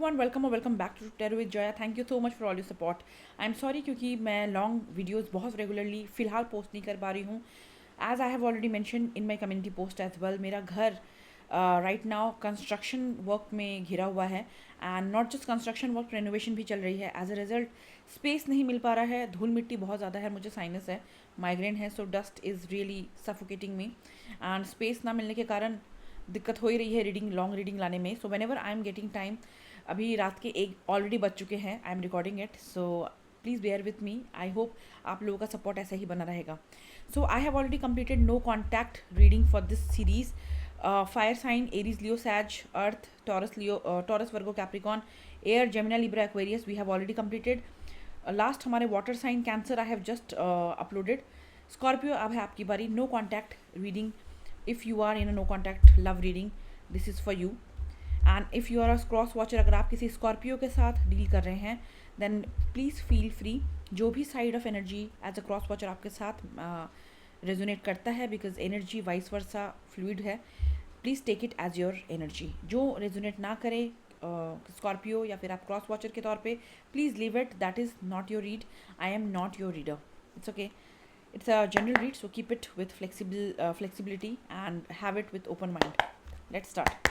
Everyone, welcome और welcome back to tarot with Jaya. Thank you so much for all your support. I am sorry क्योंकि मैं long videos बहुत regularly फ़िलहाल post नहीं कर पा रही हूँ। As I have already mentioned in my community post as well, मेरा घर राइट नाउ कंस्ट्रक्शन वर्क में घिरा हुआ है and not just construction work, renovation भी चल रही है। एज अ रिजल्ट स्पेस नहीं मिल पा रहा है, धूल मिट्टी बहुत ज़्यादा है, मुझे साइनस है, माइग्रेन है, so dust is really suffocating me and space ना मिलने के कारण दिक्कत हो ही रही है रीडिंग, लॉन्ग रीडिंग लाने में। So whenever I am getting time, अभी रात के 1 ऑलरेडी बज चुके हैं, I am recording it, so please bear with me. I hope आप लोगों का सपोर्ट ऐसा ही बना रहेगा। So I have already completed no contact reading for this series. Fire sign Aries, Leo, Sag, earth, Taurus, Leo, Taurus, Virgo, Capricorn, air, Gemini, Libra, Aquarius we have already completed. Last हमारे water sign Cancer I have just uploaded. Scorpio अब है आपकी बारी। No contact reading, if you are in a no contact love reading, this is for you. And if you are a cross watcher, अगर आप किसी Scorpio के साथ deal कर रहे हैं देन प्लीज़ फील फ्री। जो भी side of energy as a cross watcher आपके साथ रेजोनेट करता है, because energy vice versa fluid है, please take it as your energy. जो रेजोनेट ना करे स्कॉर्पियो या फिर आप क्रॉस वॉचर के तौर पे, please leave it, that is not your read. I am not your reader, it's okay. It's a general read, so keep it with flexibility and have it with open mind. Let's start.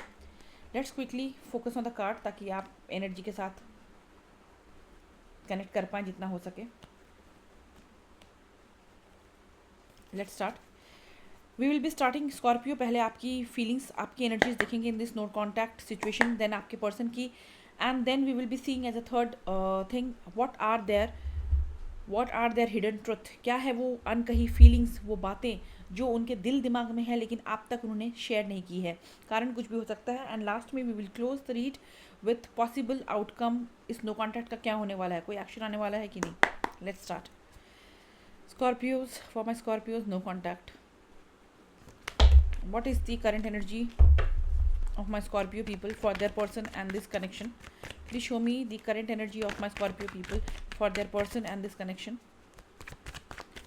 Let's quickly focus on the card ताकि आप energy के साथ connect कर पाएँ जितना हो सके। Let's start. We will be starting Scorpio। पहले आपकी फीलिंग्स, आपकी एनर्जीज देखेंगे in this no contact situation, then आपके पर्सन की, and then we will be seeing as a third thing what are their hidden truth. क्या है वो अनकही फीलिंग्स, वो बातें जो उनके दिल दिमाग में है लेकिन आप तक उन्होंने शेयर नहीं की है, कारण कुछ भी हो सकता है। एंड लास्ट में we will close the read with possible outcome. इस नो कॉन्टैक्ट का क्या होने वाला है, कोई एक्शन आने वाला है कि नहीं। Let's start. Scorpios, for my Scorpios, no contact, what is the current energy of my Scorpio people for their person and this connection? Please show me the current energy of my Scorpio people for their person and this connection.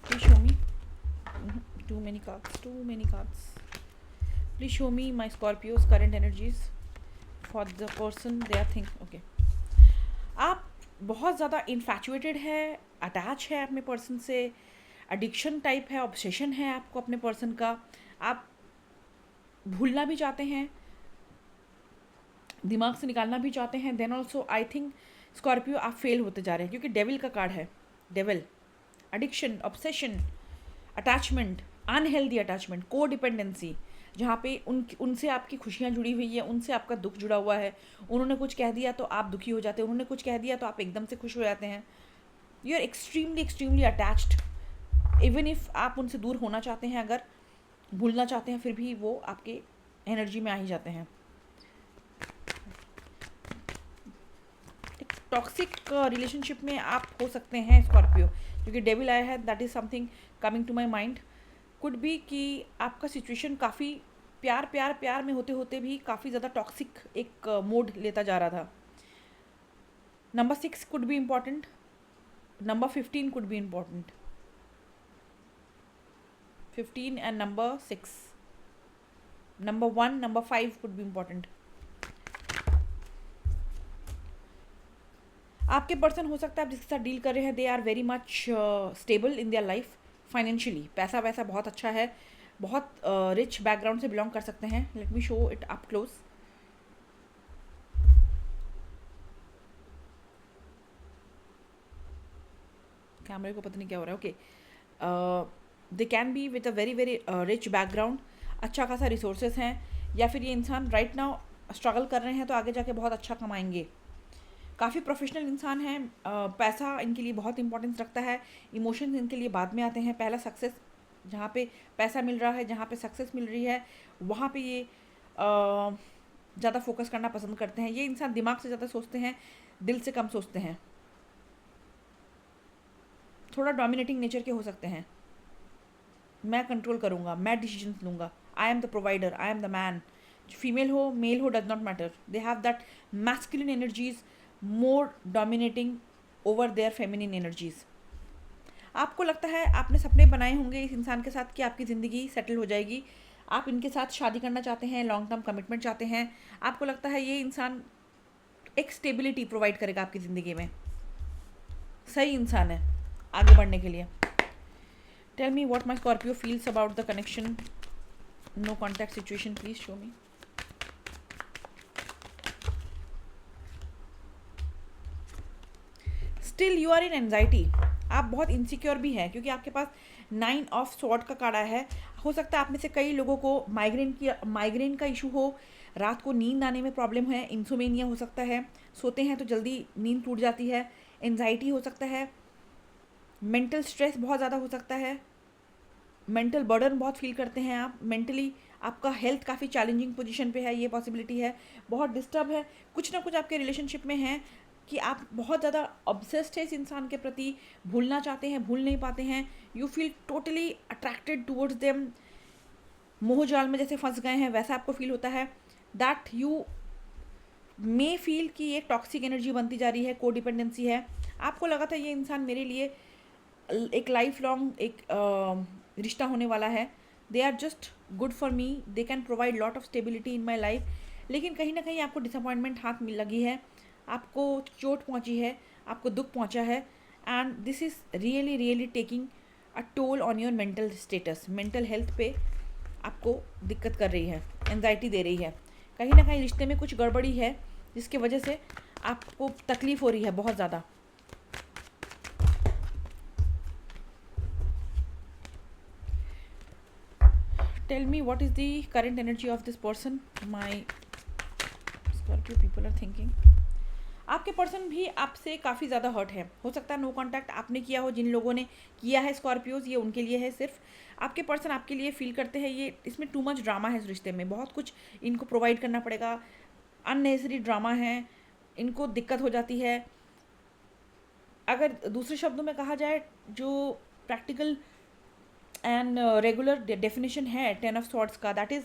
Please show me. Too many cards. Please show me my Scorpio's current energies for the person they are think. Okay, आप बहुत ज़्यादा infatuated है, attach है अपने person से, addiction type है, obsession है आपको अपने पर्सन का, आप भूलना भी चाहते हैं, दिमाग से निकालना भी चाहते हैं। Then also I think Scorpio आप फेल होते जा रहे हैं, क्योंकि डेविल का कार्ड है। Devil, addiction, obsession, attachment, unhealthy attachment, codependency, जहाँ पे उनसे आपकी खुशियाँ जुड़ी हुई है, उनसे आपका दुख जुड़ा हुआ है। उन्होंने कुछ कह दिया तो आप दुखी हो जाते हैं, उन्होंने कुछ कह दिया तो आप एकदम से खुश हो जाते हैं। You are extremely attached. Even if आप उनसे दूर होना चाहते हैं, अगर भूलना चाहते हैं, फिर भी वो आपके एनर्जी में आ ही जाते हैं। एक टॉक्सिक रिलेशनशिप में आप हो सकते हैं स्कॉर्पियो, क्योंकि डेविल आया है, that is something coming to my mind. Could be कि आपका सिचुएशन काफ़ी प्यार में होते होते भी काफ़ी ज़्यादा टॉक्सिक एक मोड लेता जा रहा था। Number 6 could be important, number 15 could be important, 15 and number 6, number 1, number 5 could be important. आपके पर्सन हो सकता है आप जिसके साथ डील कर रहे हैं, they are very much stable in their life financially, पैसा वैसा बहुत अच्छा है, बहुत रिच बैकग्राउंड से बिलोंग कर सकते हैं। Let me show it up close. कैमरे को पता नहीं क्या हो रहा है। Okay, they can be with a very rich background, अच्छा खासा रिसोर्सेज हैं, या फिर ये इंसान राइट नाउ स्ट्रगल कर रहे हैं तो आगे जाके बहुत अच्छा कमाएंगे। काफ़ी प्रोफेशनल इंसान हैं, पैसा इनके लिए बहुत इंपॉर्टेंस रखता है, इमोशंस इनके लिए बाद में आते हैं। पहला सक्सेस, जहाँ पे पैसा मिल रहा है, जहाँ पे सक्सेस मिल रही है, वहाँ पे ये ज़्यादा फोकस करना पसंद करते हैं। ये इंसान दिमाग से ज़्यादा सोचते हैं, दिल से कम सोचते हैं, थोड़ा डोमिनेटिंग नेचर के हो सकते हैं। मैं कंट्रोल करूँगा, मैं डिसीजन लूँगा, I am the provider, I am the man. Female हो मेल हो, does not matter, they have that masculine energies more dominating over their feminine energies. आपको लगता है आपने सपने बनाए होंगे इस इंसान के साथ कि आपकी ज़िंदगी सेटल हो जाएगी, आप इनके साथ शादी करना चाहते हैं, लॉन्ग टर्म कमिटमेंट चाहते हैं। आपको लगता है ये इंसान एक स्टेबिलिटी प्रोवाइड करेगा आपकी ज़िंदगी में, सही इंसान है आगे बढ़ने के लिए। Tell me what my Scorpio feels about the connection, no contact situation, please show me. Still you are in anxiety, आप बहुत इनसिक्योर भी हैं क्योंकि आपके पास 9 ऑफ स्वॉर्ड का कार्ड आया है। हो सकता है आप में से कई लोगों को माइग्रेन का इशू हो, रात को नींद आने में प्रॉब्लम है, इंसोमेनिया हो सकता है, सोते हैं तो जल्दी नींद टूट जाती है, एंजाइटी हो सकता है, मेंटल स्ट्रेस बहुत ज़्यादा हो सकता है, मेंटल बर्डन बहुत फील करते हैं आप, मेंटली आपका हेल्थ काफ़ी चैलेंजिंग पोजीशन पे है, ये पॉसिबिलिटी है, बहुत डिस्टर्ब है, कुछ ना कुछ आपके रिलेशनशिप में है कि आप बहुत ज़्यादा ऑब्सेस्ड है इस इंसान के प्रति, भूलना चाहते हैं, भूल नहीं पाते हैं, you feel totally attracted towards them, मोह जाल में जैसे फंस गए हैं वैसा आपको फील होता है। दैट यू मे फील कि एक टॉक्सिक एनर्जी बनती जा रही है, कोडिपेंडेंसी है, आपको लगा था ये इंसान मेरे लिए एक लाइफ लॉन्ग एक रिश्ता होने वाला है, they are just good for me, they can provide lot of stability in my life, लेकिन कहीं ना कहीं आपको डिसअपॉइंटमेंट हाथ में लगी है, आपको चोट पहुंची है, आपको दुख पहुंचा है, and this is really taking a toll on your mental status, mental health पे आपको दिक्कत कर रही है, एंजाइटी दे रही है, कहीं ना कहीं रिश्ते में कुछ गड़बड़ी है जिसकी वजह से आपको तकलीफ़ हो रही है बहुत ज़्यादा। Tell me what is the current energy of this person, my Scorpio people are thinking. आपके पर्सन भी आपसे काफ़ी ज़्यादा हर्ट है, हो सकता है नो कॉन्टैक्ट आपने किया हो, जिन लोगों ने किया है स्कॉर्पियोज ये उनके लिए है सिर्फ, आपके पर्सन आपके लिए फील करते हैं ये इसमें टू मच ड्रामा है, इस रिश्ते में बहुत कुछ इनको प्रोवाइड करना पड़ेगा, अननेसेसरी ड्रामा है, इनको दिक्कत हो जाती है। अगर दूसरे शब्दों में कहा जाए जो प्रैक्टिकल एंड रेगुलर डेफिनेशन है 10 ऑफ स्वॉर्ड्स का, that is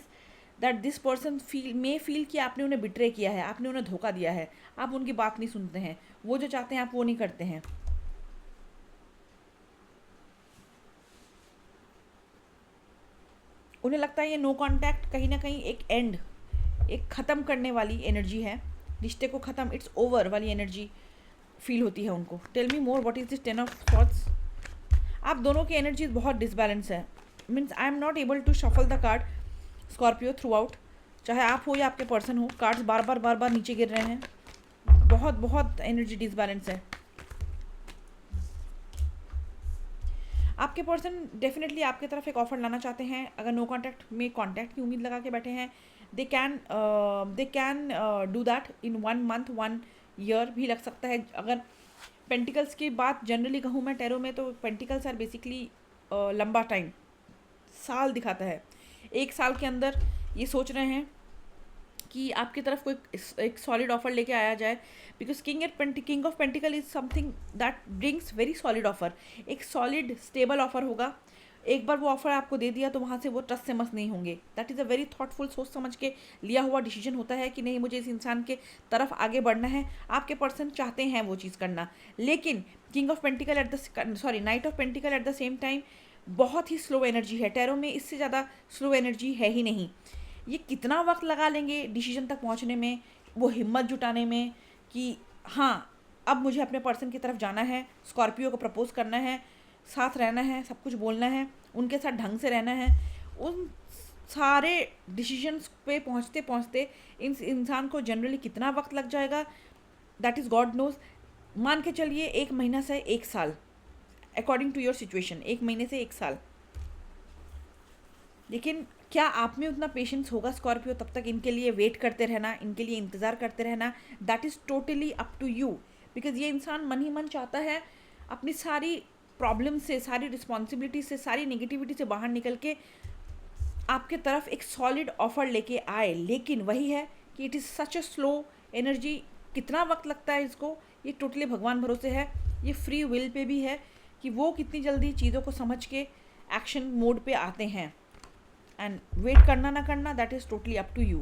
that this person feel कि आपने उन्हें बिट्रे किया है, आपने उन्हें धोखा दिया है, आप उनकी बात नहीं सुनते हैं, वो जो चाहते हैं आप वो नहीं करते हैं। उन्हें लगता है ये नो कॉन्टैक्ट कहीं ना कहीं एक एंड, एक ख़त्म करने वाली एनर्जी है, रिश्ते को ख़त्म, इट्स ओवर वाली एनर्जी फील होती है उनको। Tell me more what is this 10 of thoughts. आप दोनों की एनर्जीज बहुत डिसबैलेंस है, means I am not able to shuffle the card Scorpio throughout, चाहे आप हो या आपके पर्सन हो, कार्ड्स बार बार नीचे गिर रहे हैं, बहुत एनर्जी डिसबैलेंस है। आपके पर्सन डेफिनेटली आपकी तरफ एक ऑफर लाना चाहते हैं, अगर नो कॉन्टैक्ट में कॉन्टैक्ट की उम्मीद लगा के बैठे हैं, they can do that in 1 month 1 year भी लग सकता है। अगर पेंटिकल्स की बात जनरली कहूँ मैं टैरो में, तो पेंटिकल्स आर बेसिकली लंबा टाइम, साल दिखाता है, 1 साल के अंदर ये सोच रहे हैं कि आपकी तरफ कोई एक सॉलिड ऑफर लेके आया जाए, because king of pentacle is something that brings very solid offer, एक सॉलिड स्टेबल ऑफर होगा, एक बार वो ऑफर आपको दे दिया तो वहाँ से वो ट्रस्ट से मस नहीं होंगे। That is a very thoughtful, सोच समझ के लिया हुआ डिसीजन होता है कि नहीं मुझे इस इंसान के तरफ आगे बढ़ना है, आपके पर्सन चाहते हैं वो चीज़ करना, लेकिन king of pentacle night of pentacle at the same time बहुत ही स्लो एनर्जी है, टैरो में इससे ज़्यादा स्लो एनर्जी है ही नहीं। ये कितना वक्त लगा लेंगे डिसीजन तक पहुंचने में, वो हिम्मत जुटाने में कि हाँ अब मुझे अपने पर्सन की तरफ जाना है, स्कॉर्पियो को प्रपोज करना है, साथ रहना है, सब कुछ बोलना है, उनके साथ ढंग से रहना है, उन सारे डिसीजंस पे पहुंचते पहुंचते इन इंसान को जनरली कितना वक्त लग जाएगा दैट इज़ गॉड नोज। मान के चलिए 1 महीना से 1 साल, अकॉर्डिंग टू योर सिचुएशन 1 महीने से 1 साल। लेकिन क्या आप में उतना पेशेंस होगा स्कॉर्पियो तब तक इनके लिए वेट करते रहना, इनके लिए इंतज़ार करते रहना, that is totally up to you, because ये इंसान मन ही मन चाहता है अपनी सारी प्रॉब्लम से, सारी रिस्पॉन्सिबिलिटी से, सारी नेगेटिविटी से बाहर निकल के आपके तरफ एक सॉलिड ऑफर लेके आए, लेकिन वही है कि it is such a slow energy, कितना वक्त लगता है इसको ये टोटली भगवान भरोसे है, ये फ्री विल पे भी है कि वो कितनी जल्दी चीज़ों को समझ के एक्शन मोड पे आते हैं, एंड वेट करना ना करना that is totally up to you.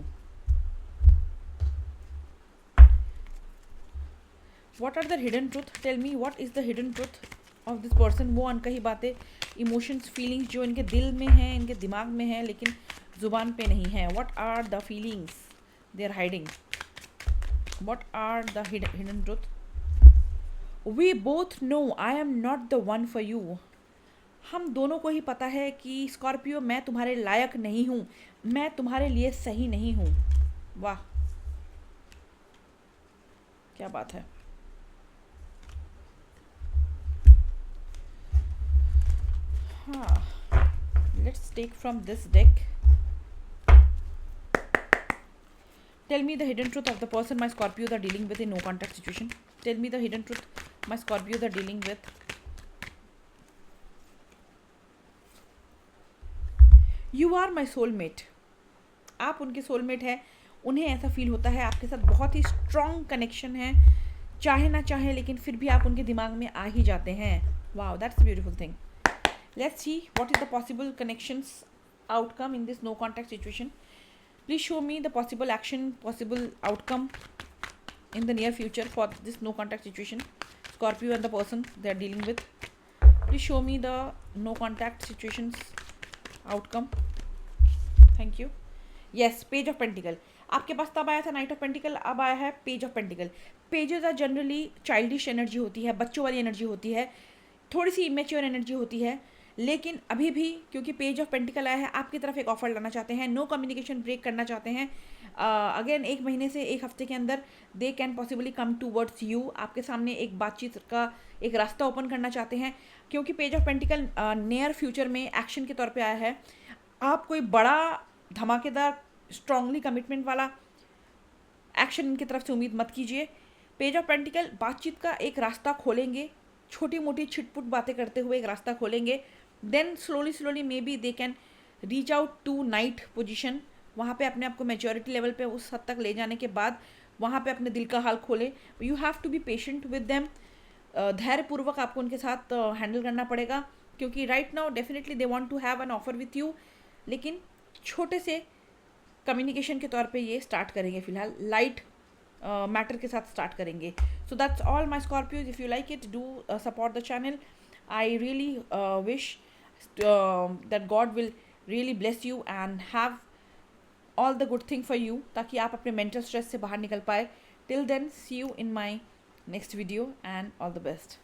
What are the hidden truth, tell me what is the hidden truth of this person. वो अनकही बातें, इमोशंस, फीलिंग्स जो इनके दिल में हैं, इनके दिमाग में हैं, लेकिन ज़ुबान पे नहीं है। What are the feelings they are hiding. What are the hidden truth? We both know I am not the one for you. हम दोनों को ही पता है कि स्कॉर्पियो मैं तुम्हारे लायक नहीं हूँ, मैं तुम्हारे लिए सही नहीं हूँ. वाह, क्या बात है. हाँ, let's take from this deck. Tell me the hidden truth of the person my Scorpios are dealing with in no contact situation. Tell me the hidden truth my Scorpios are dealing with. You are my soulmate. आप उनके soulmate हैं. उन्हें ऐसा feel होता है आपके साथ बहुत ही स्ट्रॉन्ग कनेक्शन है, चाहे ना चाहे लेकिन फिर भी आप उनके दिमाग में आ ही जाते हैं. Wow, that's a beautiful thing. Let's see what is the possible connections outcome in this no contact situation. Please show me the possible action, possible outcome in the near future for this no contact situation. Scorpio and the person they are dealing with. Please show me the no contact situations outcome. Thank you. Yes, page of pentacle. आपके पास तब आया था night of pentacle, अब आया है page of pentacle. Pages are generally childish energy होती है, बच्चों वाली एनर्जी होती है, थोड़ी सी इमेच्योर एनर्जी होती है. लेकिन अभी भी क्योंकि पेज ऑफ पेंटिकल आया है, आपकी तरफ एक ऑफर लाना चाहते हैं, नो कम्युनिकेशन ब्रेक करना चाहते हैं. अगेन एक महीने से एक हफ्ते के अंदर they can possibly come towards you. आपके सामने एक बातचीत का एक रास्ता ओपन करना चाहते हैं, क्योंकि page of pentacle near future में एक्शन के तौर पे आया है. आप कोई बड़ा धमाकेदार स्ट्रांगली कमिटमेंट वाला एक्शन इनकी तरफ से उम्मीद मत कीजिए. पेज ऑफ पेंटिकल बातचीत का एक रास्ता खोलेंगे, छोटी मोटी छिटपुट बातें करते हुए एक रास्ता खोलेंगे. Then slowly maybe they can reach out to knight position. वहाँ पे अपने आप को मेच्योरिटी लेवल पे उस हद तक ले जाने के बाद वहाँ पे अपने दिल का हाल खोले. You have to be patient with them. धैर्यपूर्वक आपको उनके साथ हैंडल करना पड़ेगा, क्योंकि right now definitely they want to have an offer with you. लेकिन छोटे से कम्युनिकेशन के तौर पे ये स्टार्ट करेंगे, फिलहाल लाइट मैटर के साथ स्टार्ट करेंगे. So that's all my Scorpios. If you like it, do support the channel. I really wish that God will really bless you and have all the good thing for you, ताकि आप अपने mental stress से बाहर निकल पाए. Till then, see you in my next video and all the best.